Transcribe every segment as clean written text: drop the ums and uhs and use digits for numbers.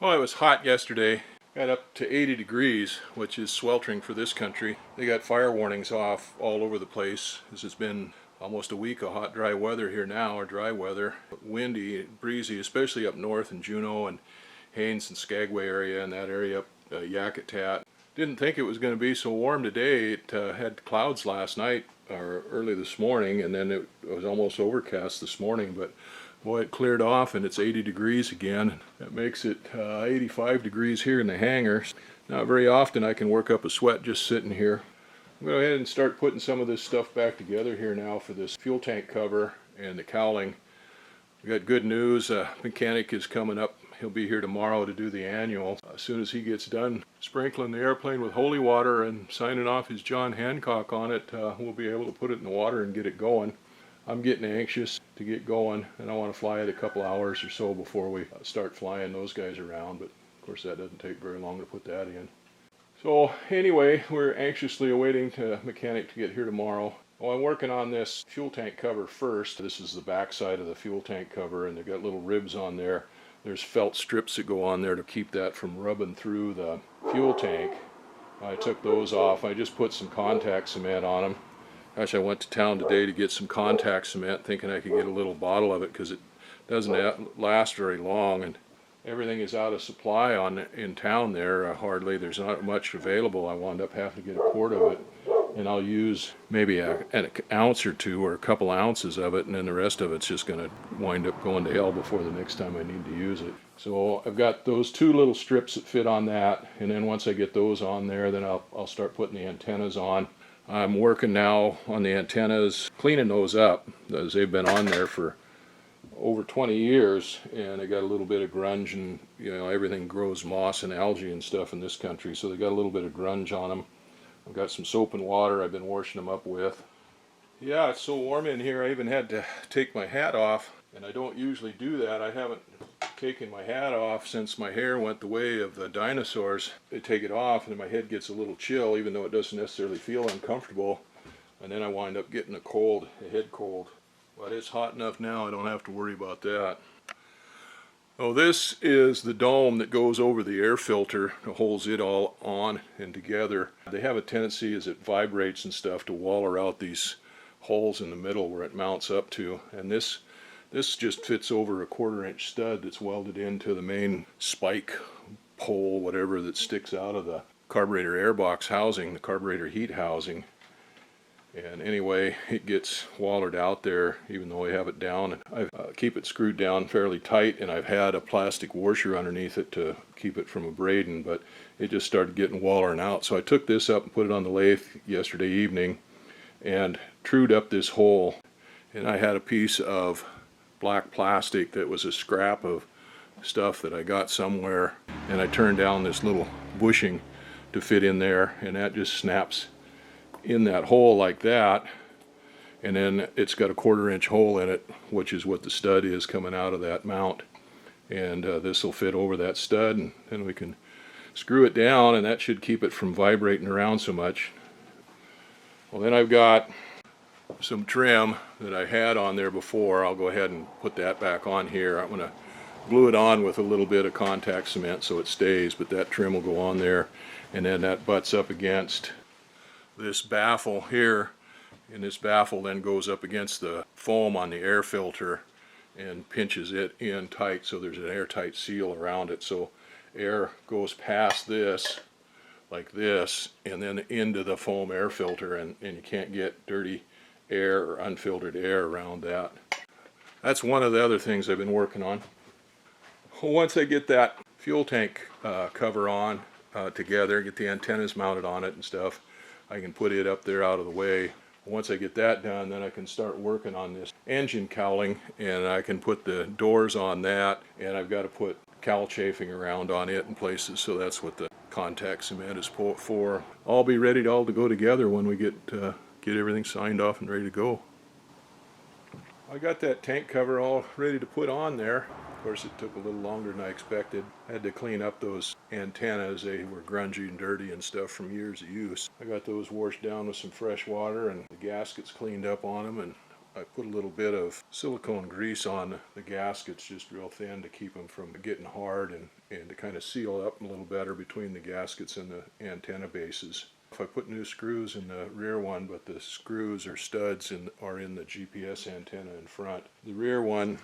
Well, it was hot yesterday. Got up to 80 degrees, which is sweltering for this country. They got fire warnings off all over the place. This has been almost a week of hot, dry weather here now, or dry weather. Windy, breezy, especially up north in Juneau and Haines and Skagway area, and that area up Yakutat. Didn't think it was going to be so warm today. It had clouds last night or early this morning, and then it was almost overcast this morning, but boy, it cleared off and it's 80 degrees again. That makes it 85 degrees here in the hangar. Not very often I can work up a sweat just sitting here. I'm going to go ahead and start putting some of this stuff back together here now for this fuel tank cover and the cowling. We got good news. Mechanic is coming up. He'll be here tomorrow to do the annual. As soon as he gets done sprinkling the airplane with holy water and signing off his John Hancock on it, we'll be able to put it in the water and get it going. I'm getting anxious to get going, and I want to fly it a couple hours or so before we start flying those guys around, but of course that doesn't take very long to put that in. So anyway, we're anxiously awaiting the mechanic to get here tomorrow. Well, I'm working on this fuel tank cover first. This is the back side of the fuel tank cover, and they've got little ribs on there. There's felt strips that go on there to keep that from rubbing through the fuel tank. I took those off. I just put some contact cement on them. Gosh, I went to town today to get some contact cement, thinking I could get a little bottle of it because it doesn't last very long, and everything is out of supply in town there. Hardly, there's not much available. I wound up having to get a quart of it, and I'll use maybe an ounce or two or a couple ounces of it, and then the rest of it's just going to wind up going to hell before the next time I need to use it. So I've got those two little strips that fit on that, and then once I get those on there, then I'll start putting the antennas on. I'm working now on the antennas, cleaning those up, as they've been on there for over 20 years, and they got a little bit of grunge, and everything grows moss and algae and stuff in this country, so they got a little bit of grunge on them. I've got some soap and water I've been washing them up with. Yeah, it's so warm in here I even had to take my hat off, and I don't usually do that. I haven't taken my hat off since my hair went the way of the dinosaurs. I take it off and my head gets a little chill, even though it doesn't necessarily feel uncomfortable, and then I wind up getting a head cold. But it's hot enough now I don't have to worry about that. Oh, this is the dome that goes over the air filter that holds it all on and together. They have a tendency as it vibrates and stuff to waller out these holes in the middle where it mounts up to, and this just fits over a 1/4-inch stud that's welded into the main spike pole, whatever, that sticks out of the carburetor airbox housing, the carburetor heat housing. And anyway, it gets wallered out there even though I have it down. I keep it screwed down fairly tight, and I've had a plastic washer underneath it to keep it from abrading, but it just started getting wallering out. So I took this up and put it on the lathe yesterday evening and trued up this hole, and I had a piece of black plastic that was a scrap of stuff that I got somewhere, and I turned down this little bushing to fit in there, and that just snaps in that hole like that, and then it's got a 1/4-inch hole in it, which is what the stud is coming out of that mount, and this will fit over that stud, and then we can screw it down, and that should keep it from vibrating around so much. Well, then I've got some trim that I had on there before. I'll go ahead and put that back on here. I'm going to glue it on with a little bit of contact cement so it stays, but that trim will go on there, and then that butts up against this baffle here, and this baffle then goes up against the foam on the air filter and pinches it in tight, so there's an airtight seal around it, so air goes past this like this and then into the foam air filter, and you can't get dirty air or unfiltered air around that. That's one of the other things I've been working on. Once I get that fuel tank cover on together, get the antennas mounted on it and stuff, I can put it up there out of the way. Once I get that done, then I can start working on this engine cowling, and I can put the doors on that, and I've got to put cowl chafing around on it in places, so that's what the contact cement is for. I'll be ready to all to go together when we get everything signed off and ready to go. I got that tank cover all ready to put on there. Of course, it took a little longer than I expected. I had to clean up those antennas. They were grungy and dirty and stuff from years of use. I got those washed down with some fresh water, and the gaskets cleaned up on them, and I put a little bit of silicone grease on the gaskets, just real thin, to keep them from getting hard, and to kind of seal up a little better between the gaskets and the antenna bases. If I put new screws in the rear one, but the screws or studs are in the GPS antenna in front. The rear one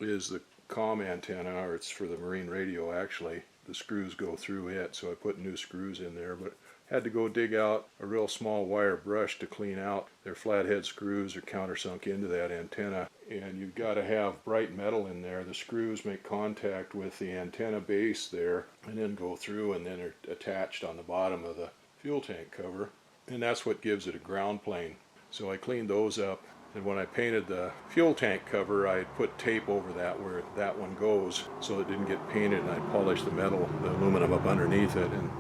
is the comm antenna, or it's for the marine radio actually. The screws go through it, so I put new screws in there, but had to go dig out a real small wire brush to clean out their flathead screws or countersunk into that antenna. And you've got to have bright metal in there. The screws make contact with the antenna base there and then go through, and then are attached on the bottom of the fuel tank cover, and that's what gives it a ground plane. So I cleaned those up, and when I painted the fuel tank cover, I put tape over that where that one goes so it didn't get painted, and I polished the metal, the aluminum up underneath it, and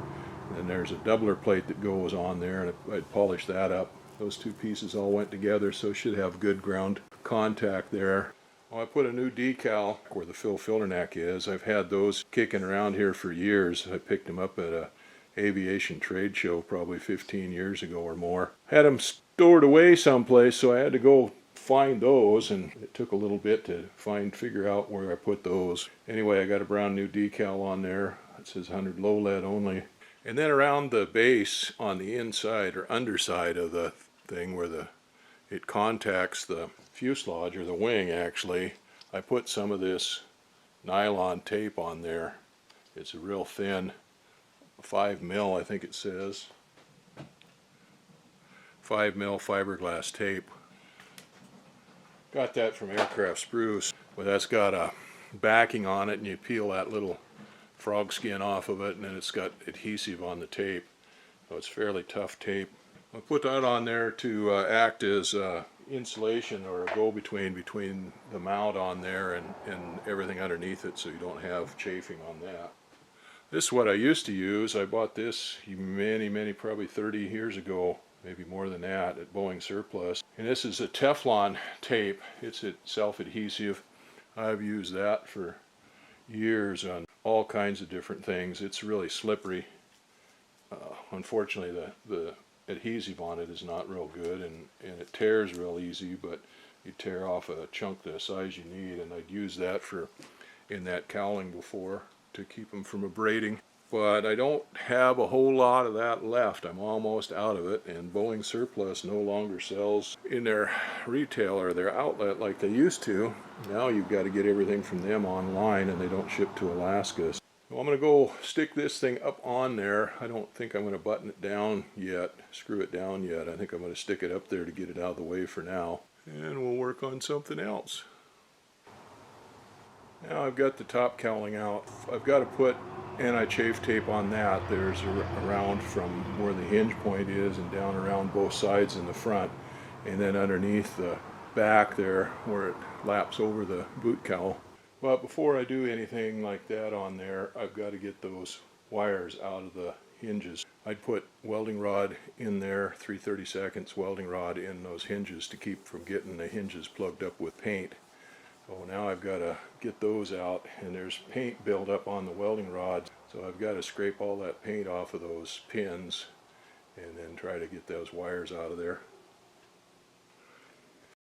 then there's a doubler plate that goes on there, and I'd polish that up. Those two pieces all went together, so it should have good ground contact there. Well, I put a new decal where the Phil filter neck is. I've had those kicking around here for years. I picked them up at a aviation trade show probably 15 years ago or more. Had them stored away someplace, so I had to go find those, and it took a little bit to figure out where I put those. Anyway, I got a brand new decal on there. It says 100 low lead only. And then around the base on the inside or underside of the thing where it contacts the fuselage, or the wing actually, I put some of this nylon tape on there. It's a real thin 5 mil, I think it says. 5 mil fiberglass tape. Got that from Aircraft Spruce, but that's got a backing on it, and you peel that little frog skin off of it, and then it's got adhesive on the tape. So it's fairly tough tape. I put that on there to act as insulation, or a go-between between the mount on there and everything underneath it, so you don't have chafing on that. This is what I used to use. I bought this many, probably 30 years ago, maybe more than that, at Boeing Surplus. And this is a Teflon tape. It's self-adhesive. I've used that for years on all kinds of different things. It's really slippery. Unfortunately, the adhesive on it is not real good, and it tears real easy, but you tear off a chunk the size you need, and I'd use that in that cowling before to keep them from abrading. But I don't have a whole lot of that left. I'm almost out of it, and Boeing Surplus no longer sells in their retail or their outlet like they used to. Now you've got to get everything from them online, and they don't ship to Alaska. Well, I'm going to go stick this thing up on there. I don't think I'm going to button it down yet, screw it down yet. I think I'm going to stick it up there to get it out of the way for now, and we'll work on something else. Now I've got the top cowling out. I've got to put anti-chafe tape on that. There's around from where the hinge point is and down around both sides in the front, and then underneath the back there where it laps over the boot cowl. But before I do anything like that on there, I've got to get those wires out of the hinges. I'd put welding rod in there, 3/32 welding rod in those hinges to keep from getting the hinges plugged up with paint. So now I've got to get those out, and there's paint built up on the welding rods, so I've got to scrape all that paint off of those pins and then try to get those wires out of there.